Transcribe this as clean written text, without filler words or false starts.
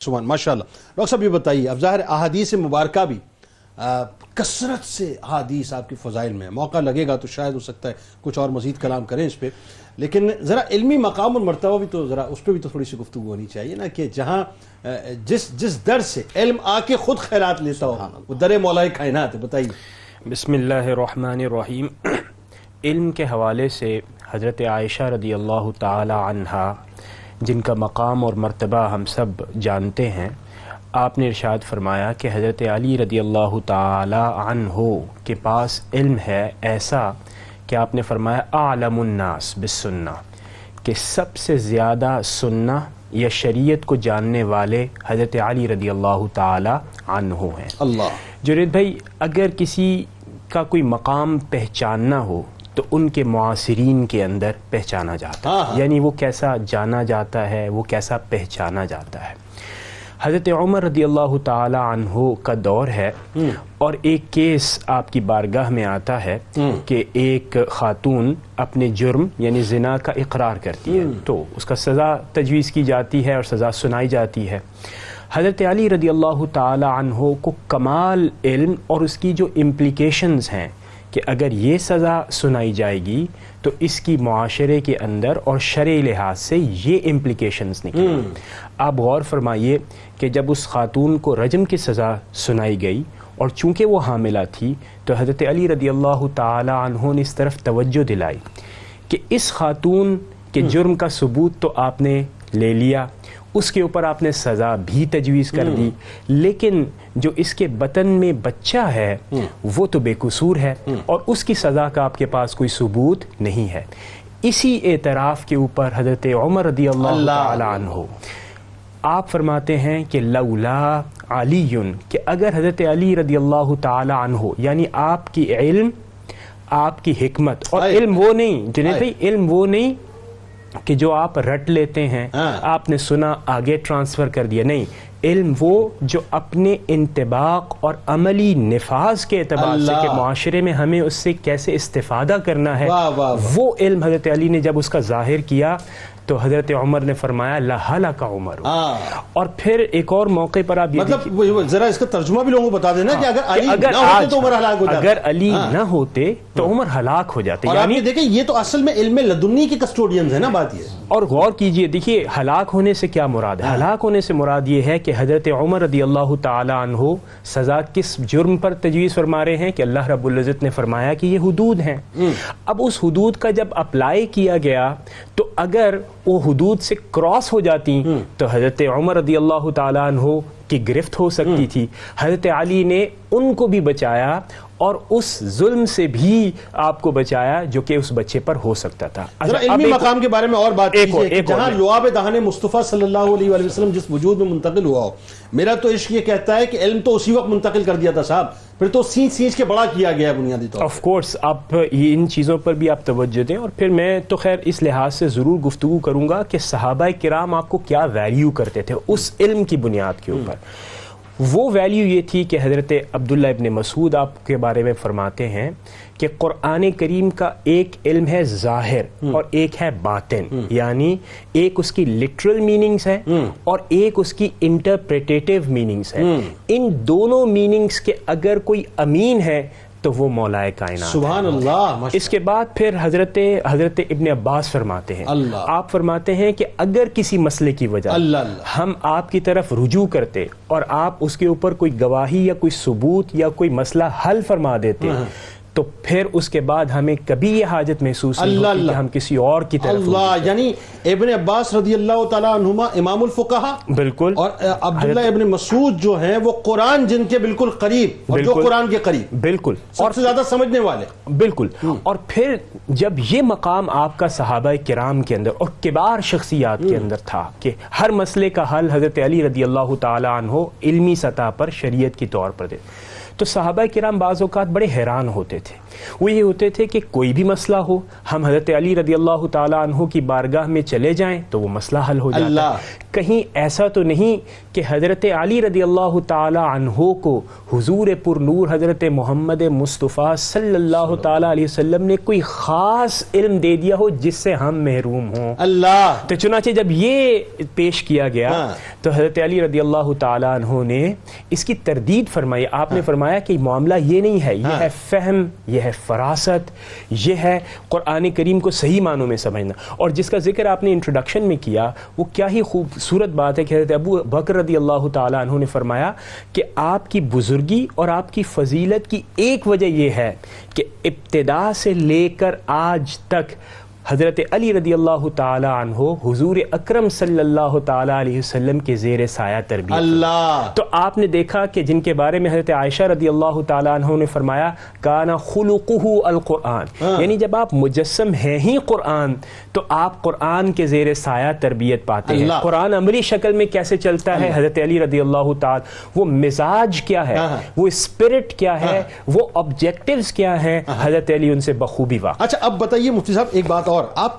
سبحان ماشاءاللہ۔ ڈاکٹر صاحب یہ بتائیے، اب ظاہر احادیث مبارکہ بھی کثرت سے احادیث آپ کی فضائل میں ہے، موقع لگے گا تو شاید ہو سکتا ہے کچھ اور مزید کلام کریں اس پہ، لیکن ذرا علمی مقام اور مرتبہ بھی تو ذرا اس پہ بھی تو تھوڑی سی گفتگو ہونی چاہیے نا، کہ جہاں جس در سے علم آ کے خود خیرات لیتا ہو وہ در مولا کائنات ہے۔ بتائیے۔ بسم اللہ الرحمن الرحیم۔ علم کے حوالے سے حضرت عائشہ رضی اللہ تعالی عنہا، جن کا مقام اور مرتبہ ہم سب جانتے ہیں، آپ نے ارشاد فرمایا کہ حضرت علی رضی اللہ تعالی عنہ کے پاس علم ہے ایسا کہ آپ نے فرمایا اعلم الناس بالسنہ، کہ سب سے زیادہ سنہ یا شریعت کو جاننے والے حضرت علی رضی اللہ تعالی عنہ ہیں۔ اللہ جنید بھائی، اگر کسی کا کوئی مقام پہچاننا ہو تو ان کے معاصرین کے اندر پہچانا جاتا ہے، یعنی وہ کیسا جانا جاتا ہے، وہ کیسا پہچانا جاتا ہے۔ حضرت عمر رضی اللہ تعالی عنہ کا دور ہے اور ایک کیس آپ کی بارگاہ میں آتا ہے کہ ایک خاتون اپنے جرم یعنی زنا کا اقرار کرتی ہے، تو اس کا سزا تجویز کی جاتی ہے اور سزا سنائی جاتی ہے۔ حضرت علی رضی اللہ تعالی عنہ کو کمال علم اور اس کی جو امپلیکیشنز ہیں کہ اگر یہ سزا سنائی جائے گی تو اس کی معاشرے کے اندر اور شرعی لحاظ سے یہ امپلیکیشنز نکلیں۔ آپ غور فرمائیے کہ جب اس خاتون کو رجم کی سزا سنائی گئی اور چونکہ وہ حاملہ تھی تو حضرت علی رضی اللہ تعالی عنہ نے اس طرف توجہ دلائی کہ اس خاتون کے جرم کا ثبوت تو آپ نے لے لیا، اس کے اوپر آپ نے سزا بھی تجویز کر دی، لیکن جو اس کے بطن میں بچہ ہے وہ تو بے قصور ہے اور اس کی سزا کا آپ کے پاس کوئی ثبوت نہیں ہے۔ اسی اعتراف کے اوپر حضرت عمر رضی اللہ تعالی عنہ آپ فرماتے ہیں کہ لولا علی، کہ اگر حضرت علی رضی اللہ تعالی عنہ، یعنی آپ کی علم، آپ کی حکمت، اور علم وہ نہیں جنید بھائی، علم وہ نہیں کہ جو آپ رٹ لیتے ہیں، آپ نے سنا آگے ٹرانسفر کر دیا، نہیں، علم وہ جو اپنے انطباق اور عملی نفاذ کے اعتبار سے کہ معاشرے میں ہمیں اس سے کیسے استفادہ کرنا ہے، وہ علم حضرت علی نے جب اس کا ظاہر کیا تو حضرت عمر نے فرمایا لہلک عمر۔ اور پھر ایک اور موقع پر آپ مطلب ذرا اس کا ترجمہ بھی لوگوں کو بتا دینا کہ اگر علی نہ ہوتے تو عمر ہلاک ہو جاتے۔ اور آپ یہ دیکھیں، یہ تو اصل میں علم لدنی کے کسٹوڈینز ہیں نا، بات یہ۔ اور غور کیجئے، دیکھیے ہلاک ہونے سے کیا مراد ہے؟ ہلاک ہونے سے مراد یہ ہے کہ حضرت عمر رضی اللہ تعالی عنہ سزا کس جرم پر تجویز فرما رہے ہیں کہ اللہ رب العزت نے فرمایا کہ یہ حدود ہیں۔ اب اس حدود کا جب اپلائی کیا گیا تو اگر وہ حدود سے کراس ہو جاتی تو حضرت عمر رضی اللہ تعالی عنہ کی گرفت ہو سکتی تھی۔ حضرت علی نے ان کو بھی بچایا اور اس ظلم سے بھی آپ کو بچایا جو کہ اس بچے پر ہو سکتا تھا۔ علمی مقام کے بارے میں اور بات کیجئے، جہاں لعاب دہان مصطفیٰ صلی اللہ علیہ وآلہ وسلم جس وجود میں منتقل ہوا ہو، میرا تو عشق یہ کہتا ہے کہ علم تو اسی وقت منتقل کر دیا تھا صاحب، پھر تو سینچ کے بڑا کیا گیا بنیادی طور پر۔ آف کورس، آپ ان چیزوں پر بھی آپ توجہ دیں، اور پھر میں تو خیر اس لحاظ سے ضرور گفتگو کروں گا کہ صحابہ کرام آپ کو کیا ویلیو کرتے تھے اس علم کی بنیاد کے اوپر۔ وہ ویلیو یہ تھی کہ حضرت عبداللہ ابن مسعود آپ کے بارے میں فرماتے ہیں کہ قرآن کریم کا ایک علم ہے ظاہر اور ایک ہے باطن، یعنی ایک اس کی لٹرل میننگز ہے اور ایک اس کی انٹرپریٹیو میننگز ہے۔ ان دونوں میننگز کے اگر کوئی امین ہے تو وہ مولا کائنات۔ سبحان اللہ۔ اس کے بعد پھر حضرت ابن عباس فرماتے ہیں، آپ فرماتے ہیں کہ اگر کسی مسئلے کی وجہ ہم آپ کی طرف رجوع کرتے اور آپ اس کے اوپر کوئی گواہی یا کوئی ثبوت یا کوئی مسئلہ حل فرما دیتے تو پھر اس کے بعد ہمیں کبھی یہ حاجت محسوس نہیں ہوتی کہ ہم کسی اور کی طرف یعنی ابن عباس رضی اللہ تعالیٰ عنہما امام الفقہا، بالکل، اور عبداللہ ابن مسعود جو ہیں وہ قرآن جن کے بالکل قریب، اور جو قرآن کے قریب بالکل سب سے زیادہ سمجھنے والے، بالکل۔ اور پھر جب یہ مقام آپ کا صحابہ کرام کے اندر اور کبار شخصیات کے اندر تھا کہ ہر مسئلے کا حل حضرت علی رضی اللہ تعالی عنہ علمی سطح پر شریعت کی طور پر دے، تو صحابہ کرام بعض اوقات بڑے حیران ہوتے تھے وہ یہ ہوتے تھے کہ کوئی بھی مسئلہ ہو ہم حضرت علی رضی اللہ تعالیٰ عنہ کی بارگاہ میں چلے جائیں تو وہ مسئلہ حل ہو جاتا ہے. کہیں ایسا تو نہیں کہ حضرت علی رضی اللہ تعالیٰ عنہ کو حضور پر نور حضرت محمد مصطفیٰ صلی اللہ تعالیٰ علیہ وسلم نے کوئی خاص علم دے دیا ہو جس سے ہم محروم ہوں. اللہ. تو چنانچہ جب یہ پیش کیا گیا تو حضرت علی رضی اللہ تعالیٰ عنہ نے اس کی تردید فرمائی. آپ نے فرمایا کہ معاملہ یہ نہیں ہے, یہ ہے فہم, یہ ہے فراست, یہ ہے قرآن کریم کو صحیح معنوں میں سمجھنا. اور جس کا ذکر آپ نے انٹروڈکشن میں کیا وہ کیا ہی خوبصورت بات ہے کہ حضرت ابو بکر رضی اللہ تعالیٰ عنہ نے فرمایا کہ آپ کی بزرگی اور آپ کی فضیلت کی ایک وجہ یہ ہے کہ ابتدا سے لے کر آج تک حضرت علی رضی اللہ تعالیٰ عنہ حضور اکرم صلی اللہ تعالیٰ علیہ وسلم کے زیر سایہ تربیت. اللہ. تو آپ نے دیکھا کہ جن کے بارے میں حضرت عائشہ رضی اللہ تعالیٰ عنہ نے فرمایا کانا خلقہ القرآن, یعنی جب آپ مجسم ہیں ہی قرآن تو آپ قرآن کے زیر سایہ تربیت پاتے ہیں. قرآن عملی شکل میں کیسے چلتا ہے حضرت علی رضی اللہ تعالیٰ, وہ مزاج کیا ہے, وہ اسپرٹ کیا ہے, وہ آبجیکٹیوز کیا ہیں, حضرت علی ان سے بخوبی واقف. اچھا اب بتائیے مفتی صاحب ایک بات اور, آپ کے